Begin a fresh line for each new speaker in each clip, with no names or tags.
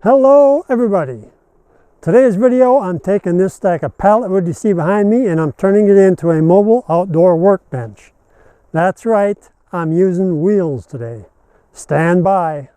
Hello everybody! Today's video I'm taking this stack of pallet wood you see behind me and I'm turning it into a mobile outdoor workbench. That's right, I'm using wheels today. Stand by!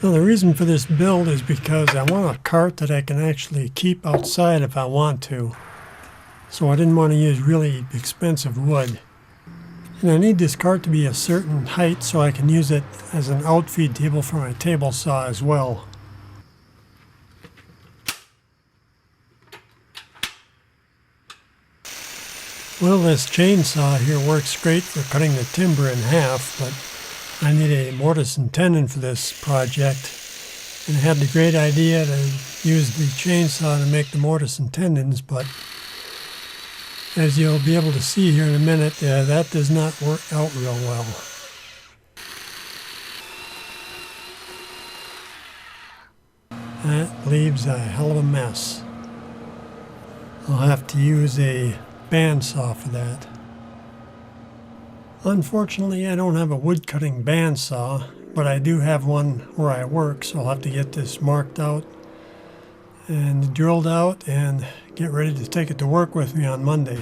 Now the reason for this build is because I want a cart that I can actually keep outside if I want to. So I didn't want to use really expensive wood. And I need this cart to be a certain height so I can use it as an outfeed table for my table saw as well. Well, this chainsaw here works great for cutting the timber in half, but I need a mortise and tenon for this project, and I had the great idea to use the chainsaw to make the mortise and tenons, but as you'll be able to see here in a minute, that does not work out real well. That leaves a hell of a mess. I'll have to use a bandsaw for that. Unfortunately, I don't have a wood cutting bandsaw, but I do have one where I work, so I'll have to get this marked out and drilled out and get ready to take it to work with me on Monday.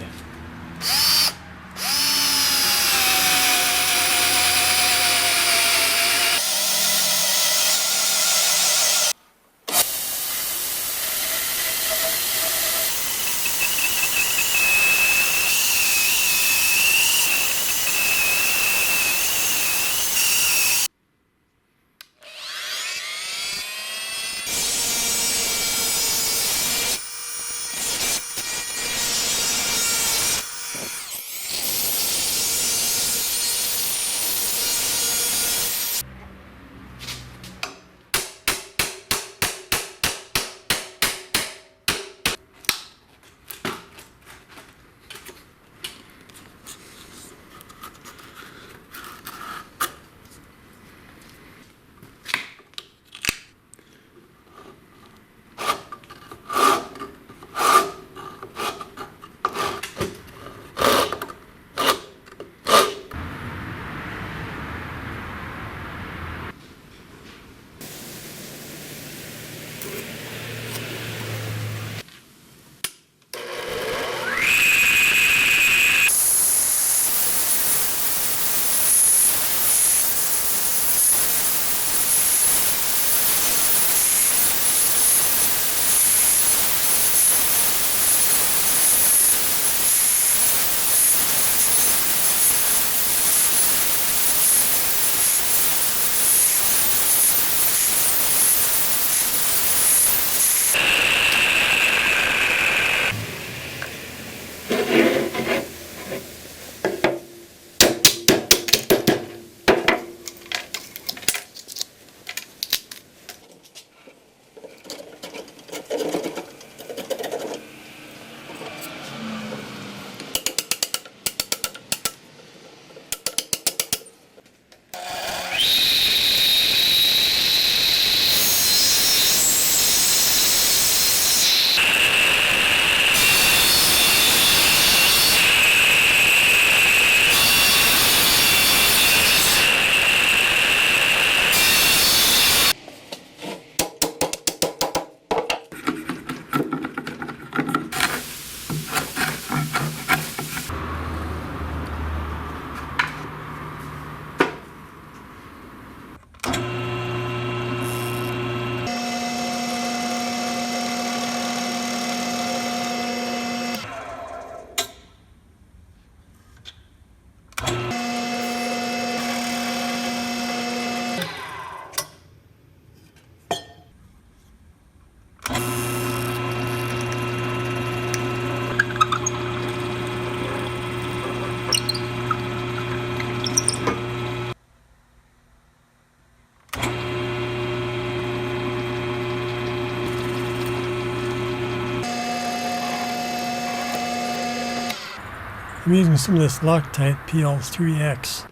I'm using some of this Loctite PL3X.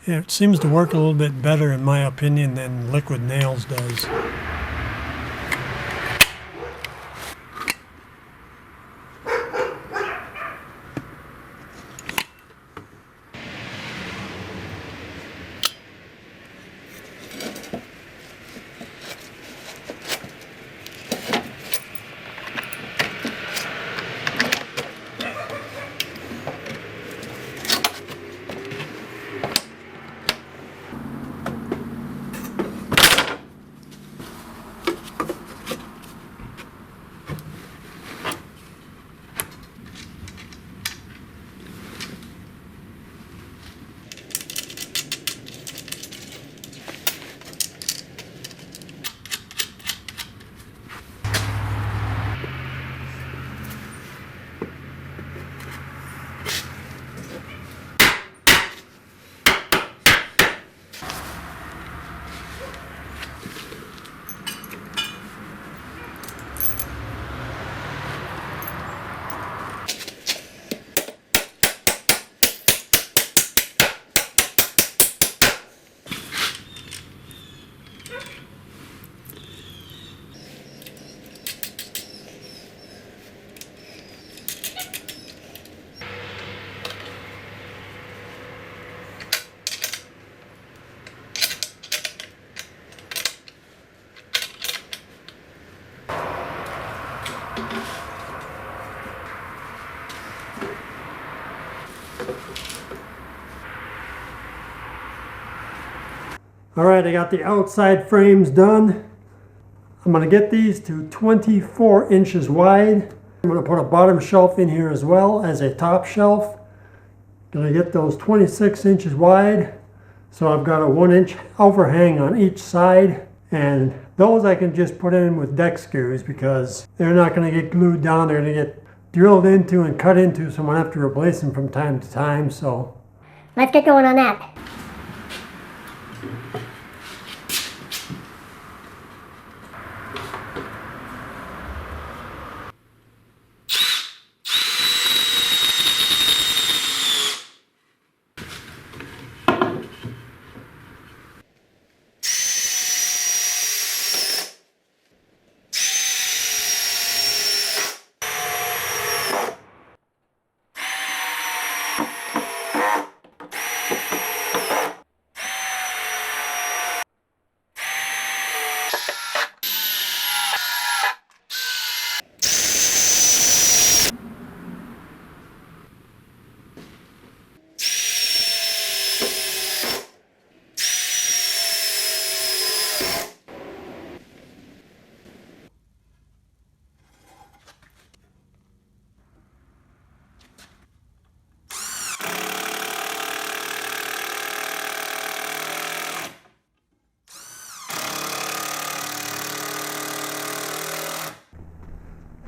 It seems to work a little bit better, in my opinion, than liquid nails does. Alright, I got the outside frames done. I'm going to get these to 24 inches wide. I'm going to put a bottom shelf in here as well as a top shelf. Going to get those 26 inches wide. So I've got a 1-inch overhang on each side. And those I can just put in with deck screws because they're not going to get glued down. They're going to get drilled into and cut into, so I'm going to have to replace them from time to time. So
let's get going on that.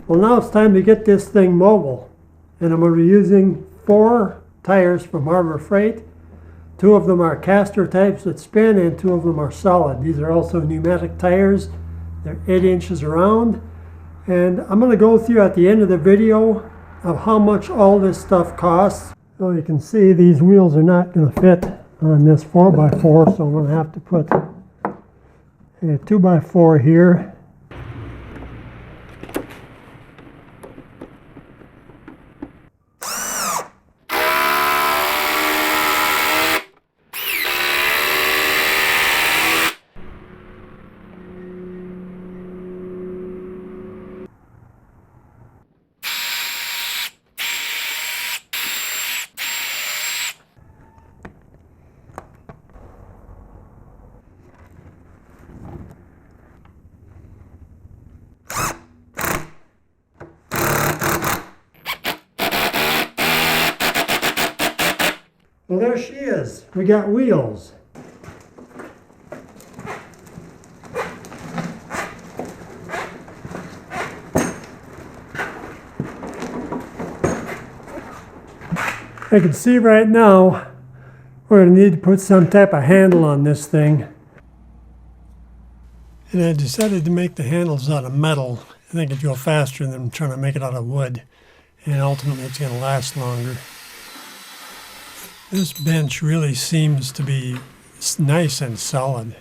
Well, now it's time to get this thing mobile. And I'm going to be using 4 tires from Harbor Freight. 2 of them are caster types that spin and 2 of them are solid. These are also pneumatic tires. They're 8 inches around. And I'm going to go through at the end of the video of how much all this stuff costs. So you can see these wheels are not going to fit on this 4x4, so I'm going to have to put a 2x4 here. Well, there she is. We got wheels. I can see right now we're going to need to put some type of handle on this thing. And I decided to make the handles out of metal. I think it'd go faster than trying to make it out of wood. And ultimately it's going to last longer. This bench really seems to be nice and solid.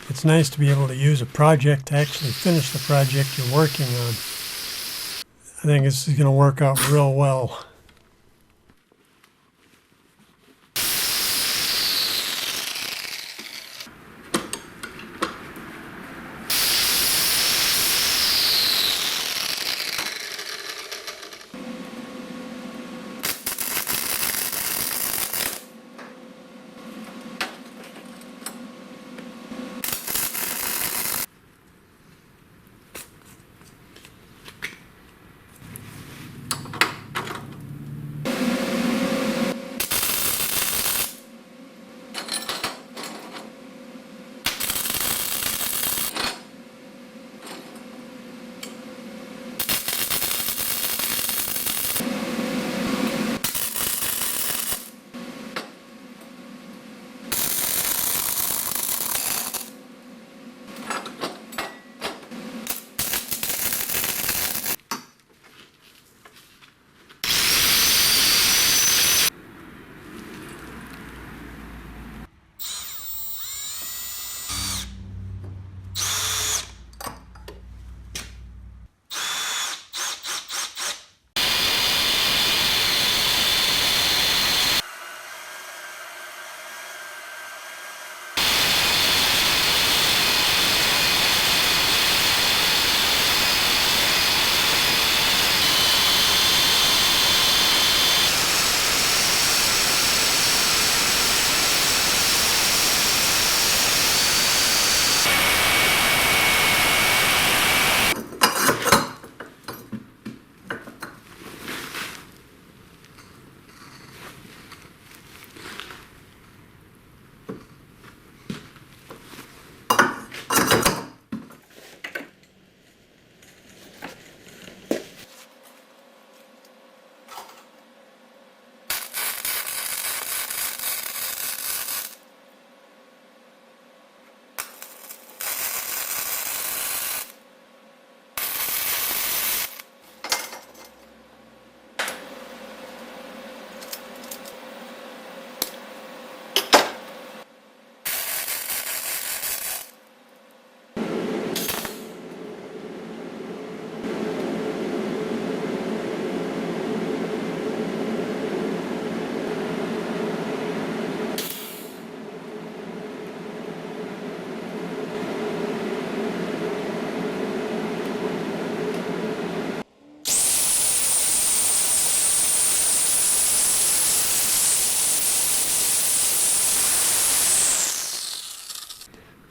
It's nice to be able to use a project to actually finish the project you're working on. I think this is going to work out real well.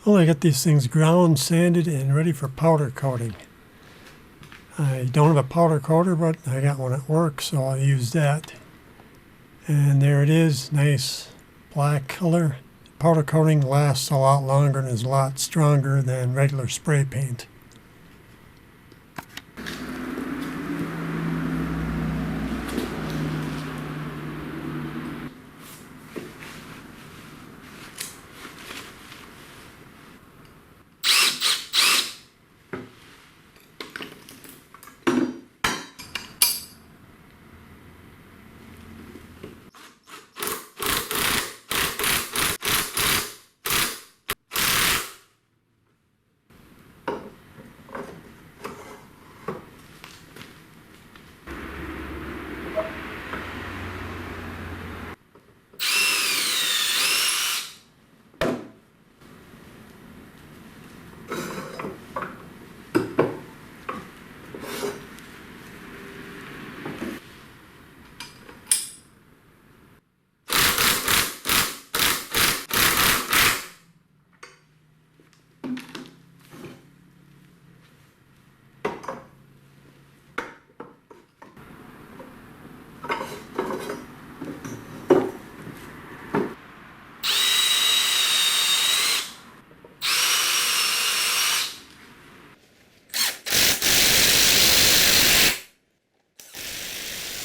Well, I got these things ground, sanded, and ready for powder coating. I don't have a powder coater, but I got one at work, so I'll use that. And there it is, nice black color. Powder coating lasts a lot longer and is a lot stronger than regular spray paint.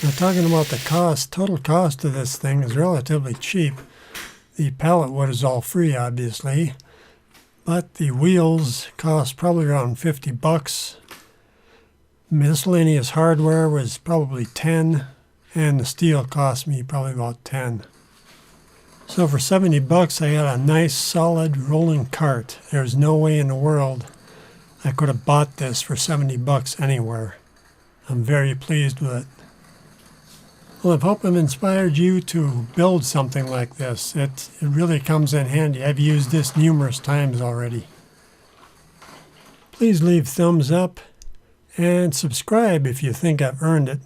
Now, talking about the cost, total cost of this thing is relatively cheap. The pallet wood is all free, obviously, but the wheels cost probably around 50 bucks. Miscellaneous hardware was probably 10, and the steel cost me probably about 10. So for 70 bucks, I got a nice solid rolling cart. There's no way in the world I could have bought this for 70 bucks anywhere. I'm very pleased with it. Well, I hope I've inspired you to build something like this. It really comes in handy. I've used this numerous times already. Please leave thumbs up and subscribe if you think I've earned it.